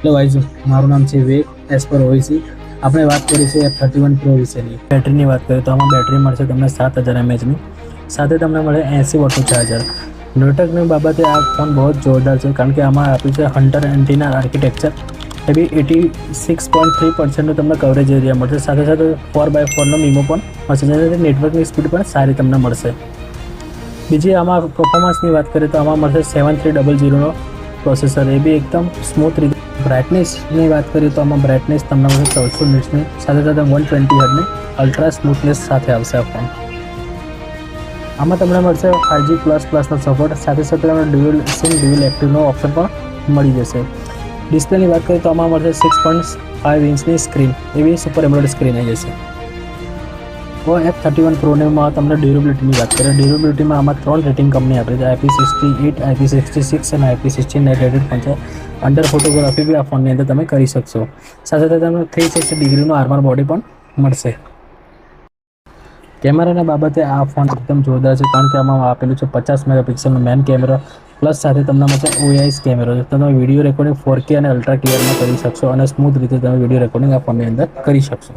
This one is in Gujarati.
હેલો ગાઈઝ, મારું નામ છે વિવેક એસ પર ઓઈસી. આપણે વાત કરીશું F31 Pro વિશેની. બેટરીની વાત કરીએ તો આમાં બેટરી મળશે તમને 7000 mAhની, સાથે તમને મળે 80 વોટનું ચાર્જર. નેટવર્કની બાબતે આ ફોન બહુ જ જોરદાર છે, કારણ કે આમાં આપ્યું છે હન્ટર એન્ટીના આર્કિટેક્ચર. એ બી 86.3% તમને કવરેજ એરિયા મળશે, સાથે સાથે 4x4નો મીમો પણ મળશે, જેનાથી નેટવર્કની સ્પીડ પણ સારી તમને મળશે. બીજી આમાં પરફોર્મન્સની વાત કરીએ તો આમાં મળશે 7300નો પ્રોસેસર, એ બી એકદમ સ્મૂથ રીતે. બ્રાઇટનેસની વાત કરીએ તો આમાં બ્રાઇટનેસ તમને મળશે 1400 નિટ્સની, સાથે સાથે 120 હર્ટ્ઝની અલ્ટ્રા સ્મૂથનેસ સાથે આવશે આ ફોન. આમાં તમને મળશે 5G++નો સપોર્ટ, સાથે સાથે તમને ડ્યુઅલ એક્ટિવનો ઓપ્શન પણ મળી જશે. ડિસ્પ્લેની વાત કરીએ તો આમાં મળશે 6.5 ઇંચની સ્ક્રીન, એવી સુપર એમ્બોલેડ સ્ક્રીન આવી જશે. તો F31 પ્રોમાં તમને ડ્યુરેબિલિટીની વાત કરીએ, ડ્યુરેબિલિટીમાં આમાં 3 રેટિંગ કંપની આપી છે, IP68, IP66 અને IP69 રેટેડ પણ છે. અંડર ફોટોગ્રાફી બી આ ફોનની અંદર તમે કરી શકશો, સાથે સાથે તમને 360 ડિગ્રીનો આર્મર બોડી પણ મળશે. કેમેરાના બાબતે આ ફોન એકદમ જોરદાર છે, કારણ કે આમાં આપેલું છે 50 મેગાપિક્સલનો મેન કેમેરા, પ્લસ સાથે તમને મળશે OIS કેમેરો. તમે વિડીયો રેકોર્ડિંગ 4K અને અલ્ટ્રા ક્લિયરમાં કરી શકશો, અને સ્મૂથ રીતે તમે વિડીયો રેકોર્ડિંગ આ ફોનની અંદર કરી શકશો.